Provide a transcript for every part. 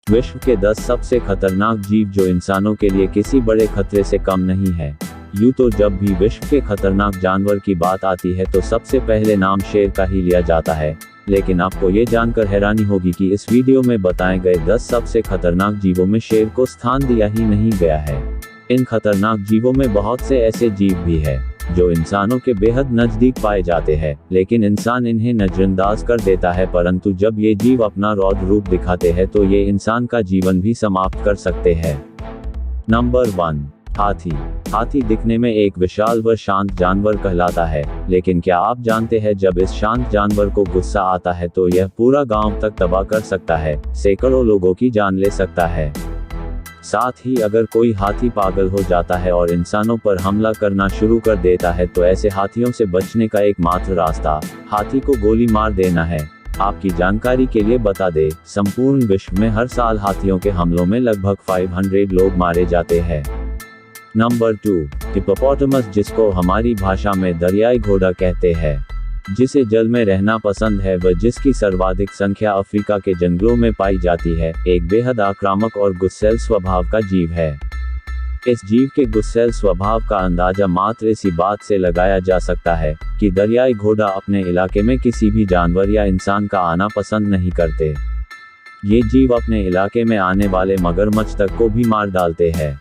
विश्व के 10 सबसे खतरनाक जीव जो इंसानों के लिए किसी बड़े खतरे से कम नहीं है। यूं तो जब भी विश्व के खतरनाक जानवर की बात आती है तो सबसे पहले नाम शेर का ही लिया जाता है, लेकिन आपको ये जानकर हैरानी होगी कि इस वीडियो में बताए गए 10 सबसे खतरनाक जीवों में शेर को स्थान दिया ही नहीं गया है। इन खतरनाक जीवों में बहुत से ऐसे जीव भी है जो इंसानों के बेहद नजदीक पाए जाते हैं, लेकिन इंसान इन्हें नजरअंदाज कर देता है, परंतु जब ये जीव अपना रौद्र रूप दिखाते हैं तो ये इंसान का जीवन भी समाप्त कर सकते हैं। नंबर 1, हाथी। हाथी दिखने में एक विशाल व शांत जानवर कहलाता है, लेकिन क्या आप जानते हैं जब इस शांत जानवर को गुस्सा आता है तो यह पूरा गांव तक तबाह कर सकता है, सैकड़ों लोगों की जान ले सकता है। साथ ही अगर कोई हाथी पागल हो जाता है और इंसानों पर हमला करना शुरू कर देता है तो ऐसे हाथियों से बचने का एकमात्र रास्ता हाथी को गोली मार देना है। आपकी जानकारी के लिए बता दें, संपूर्ण विश्व में हर साल हाथियों के हमलों में लगभग 500 लोग मारे जाते हैं। नंबर 2, हिप्पोपोटामस, जिसको हमारी भाषा में दरियाई घोड़ा कहते हैं, जिसे जल में रहना पसंद है व जिसकी सर्वाधिक संख्या अफ्रीका के जंगलों में पाई जाती है, एक बेहद आक्रामक और गुस्सैल स्वभाव का जीव है। इस जीव के गुस्सैल स्वभाव का अंदाजा मात्र इसी बात से लगाया जा सकता है कि दरियाई घोड़ा अपने इलाके में किसी भी जानवर या इंसान का आना पसंद नहीं करते। ये जीव अपने इलाके में आने वाले मगरमच्छ तक को भी मार डालते हैं।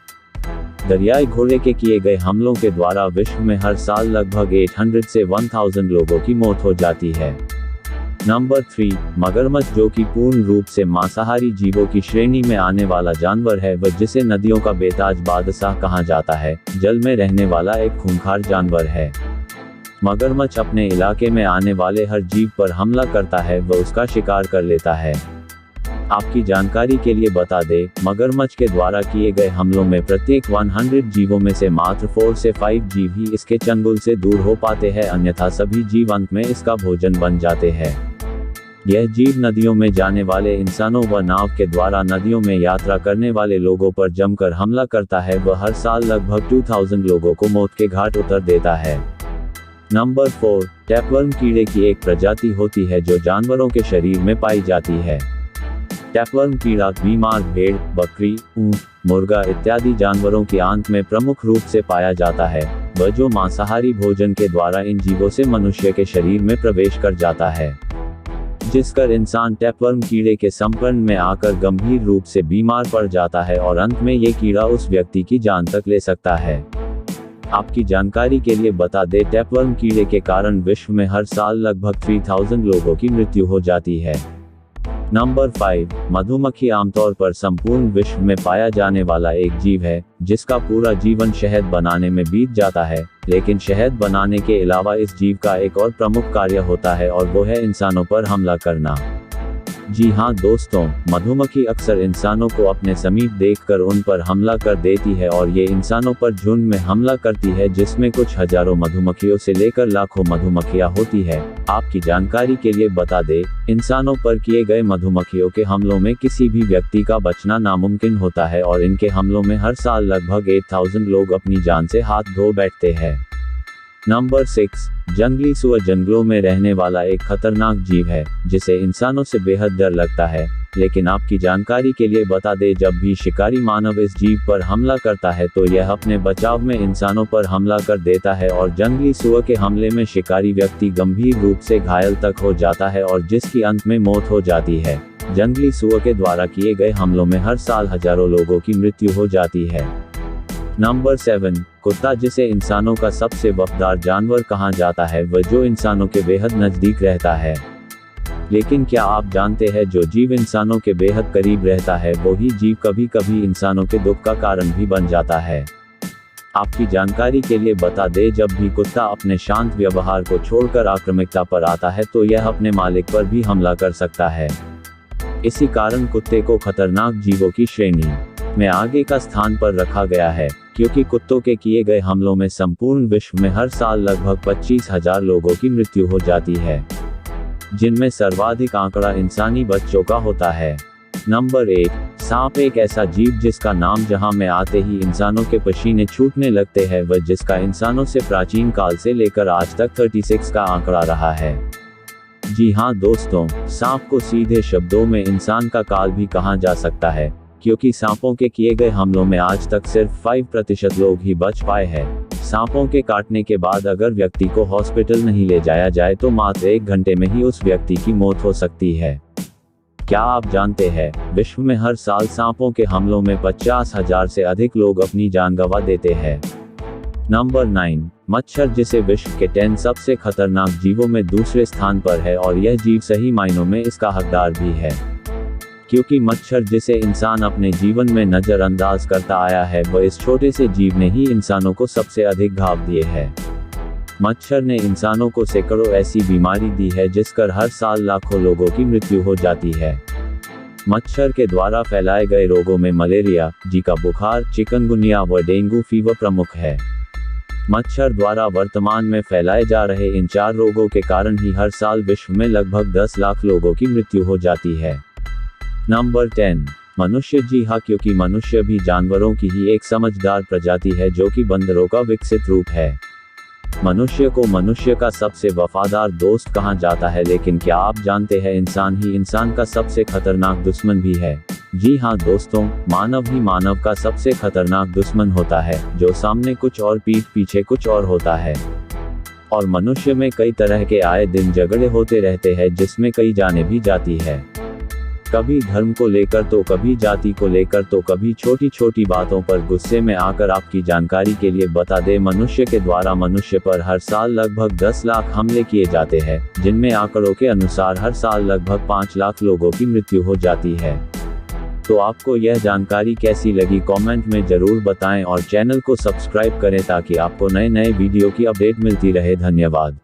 दरियाई घोड़े के किए गए हमलों के द्वारा विश्व में हर साल लगभग 800 से 1000 लोगों की मौत हो जाती है। नंबर 3, मगरमच्छ, जो कि पूर्ण रूप से मांसाहारी जीवों की श्रेणी में आने वाला जानवर है व जिसे नदियों का बेताज बादशाह कहा जाता है, जल में रहने वाला एक खूंखार जानवर है। मगरमच्छ अपने इलाके में आने वाले हर जीव पर हमला करता है व उसका शिकार कर लेता है। आपकी जानकारी के लिए बता दें, मगरमच्छ के द्वारा किए गए हमलों में प्रत्येक 100 जीवों में से मात्र 4 से 5 जीव ही इसके चंगुल से दूर हो पाते हैं, अन्यथा सभी जीव अंत में इसका भोजन बन जाते हैं। यह जीव नदियों में जाने वाले इंसानों व नाव के द्वारा नदियों में यात्रा करने वाले लोगों पर जमकर हमला करता है व हर साल लगभग 2000 लोगों को मौत के घाट उतर देता है। नंबर 4, टैपवर्म कीड़े की एक प्रजाति होती है जो जानवरों के शरीर में पाई जाती है। टैपवर्म कीड़ा बीमार भेड़, बकरी, ऊंट, मुर्गा इत्यादि जानवरों की आंत में प्रमुख रूप से पाया जाता है व जो मांसाहारी भोजन के द्वारा इन जीवों से मनुष्य के शरीर में प्रवेश कर जाता है, जिसकर इंसान टैपवर्म कीड़े के संपर्क में आकर गंभीर रूप से बीमार पड़ जाता है और अंत में ये कीड़ा उस व्यक्ति की जान तक ले सकता है। आपकी जानकारी के लिए बता दें, टैपवर्म कीड़े के कारण विश्व में हर साल लगभग 3000 लोगों की मृत्यु हो जाती है। नंबर 5, मधुमक्खी आमतौर पर संपूर्ण विश्व में पाया जाने वाला एक जीव है जिसका पूरा जीवन शहद बनाने में बीत जाता है, लेकिन शहद बनाने के अलावा इस जीव का एक और प्रमुख कार्य होता है और वो है इंसानों पर हमला करना। जी हाँ दोस्तों, मधुमक्खी अक्सर इंसानों को अपने समीप देखकर उन पर हमला कर देती है और ये इंसानों पर झुंड में हमला करती है, जिसमें कुछ हजारों मधुमक्खियों से लेकर लाखों मधुमक्खियां होती है। आपकी जानकारी के लिए बता दें, इंसानों पर किए गए मधुमक्खियों के हमलों में किसी भी व्यक्ति का बचना नामुमकिन होता है और इनके हमलों में हर साल लगभग 8000 लोग अपनी जान से हाथ धो बैठते हैं। नंबर 6, जंगली सुअर जंगलों में रहने वाला एक खतरनाक जीव है जिसे इंसानों से बेहद डर लगता है, लेकिन आपकी जानकारी के लिए बता दें, जब भी शिकारी मानव इस जीव पर हमला करता है तो यह अपने बचाव में इंसानों पर हमला कर देता है और जंगली सुअर के हमले में शिकारी व्यक्ति गंभीर रूप से घायल तक हो जाता है और जिसकी अंत में मौत हो जाती है। जंगली सुअर के द्वारा किए गए हमलों में हर साल हजारों लोगों की मृत्यु हो जाती है। नंबर 7, कुत्ता, जिसे इंसानों का सबसे वफादार जानवर कहा जाता है व जो इंसानों के बेहद नजदीक रहता है। लेकिन क्या आप जानते हैं, जो जीव इंसानों के बेहद करीब रहता है वही जीव कभी कभी इंसानों के दुख का कारण भी बन जाता है। आपकी जानकारी के लिए बता दें, जब भी कुत्ता अपने शांत व्यवहार को छोड़कर आक्रामकता पर आता है तो यह अपने मालिक पर भी हमला कर सकता है। इसी कारण कुत्ते को खतरनाक जीवों की श्रेणी में आगे का स्थान पर रखा गया है, क्योंकि कुत्तों के किए गए हमलों में संपूर्ण विश्व में हर साल लगभग 25,000 लोगों की मृत्यु हो जाती है, जिनमें सर्वाधिक आंकड़ा इंसानी बच्चों का होता है। नंबर 8, सांप, एक ऐसा जीव जिसका नाम जहां में आते ही इंसानों के पसीने छूटने लगते हैं व जिसका इंसानों से प्राचीन काल से लेकर आज तक 36 का आंकड़ा रहा है। जी हाँ दोस्तों, सांप को सीधे शब्दों में इंसान का काल भी कहा जा सकता है, क्योंकि सांपों के किए गए हमलों में आज तक सिर्फ 5% लोग ही बच पाए हैं। सांपों के काटने के बाद अगर व्यक्ति को हॉस्पिटल नहीं ले जाया जाए तो मात्र 1 घंटे में ही उस व्यक्ति की मौत हो सकती है। क्या आप जानते हैं, विश्व में हर साल सांपों के हमलों में 50,000 से अधिक लोग अपनी जान गंवा देते हैं। नंबर 9, मच्छर, जिसे विश्व के 10 सबसे खतरनाक जीवों में दूसरे स्थान पर है, और यह जीव सही मायनों में इसका हकदार भी है, क्योंकि मच्छर, जिसे इंसान अपने जीवन में नजरअंदाज करता आया है, वह इस छोटे से जीव ने ही इंसानों को सबसे अधिक घाव दिए है। मच्छर ने इंसानों को सैकड़ों ऐसी बीमारी दी है जिस कर हर साल लाखों लोगों की मृत्यु हो जाती है। मच्छर के द्वारा फैलाए गए रोगों में मलेरिया, जीका बुखार, चिकनगुनिया व डेंगू फीवर प्रमुख है। मच्छर द्वारा वर्तमान में फैलाए जा रहे इन 4 रोगों के कारण ही हर साल विश्व में लगभग 10 लाख लोगों की मृत्यु हो जाती है। नंबर 10, मनुष्य। जी हाँ, क्योंकि मनुष्य भी जानवरों की ही एक समझदार प्रजाति है जो कि बंदरों का विकसित रूप है। मनुष्य को मनुष्य का सबसे वफादार दोस्त कहा जाता है, लेकिन क्या आप जानते हैं इंसान ही इंसान का सबसे खतरनाक दुश्मन भी है। जी हाँ दोस्तों, मानव ही मानव का सबसे खतरनाक दुश्मन होता है, जो सामने कुछ और पीठ पीछे कुछ और होता है। और मनुष्य में कई तरह के आए दिन झगड़े होते रहते हैं, जिसमें कई जाने भी जाती है, कभी धर्म को लेकर तो कभी जाति को लेकर तो कभी छोटी छोटी बातों पर गुस्से में आकर। आपकी जानकारी के लिए बता दें, मनुष्य के द्वारा मनुष्य पर हर साल लगभग 10 लाख हमले किए जाते हैं, जिनमें आंकड़ों के अनुसार हर साल लगभग 5 लाख लोगों की मृत्यु हो जाती है। तो आपको यह जानकारी कैसी लगी कमेंट में जरूर बताएं और चैनल को सब्सक्राइब करें ताकि आपको नए नए वीडियो की अपडेट मिलती रहे। धन्यवाद।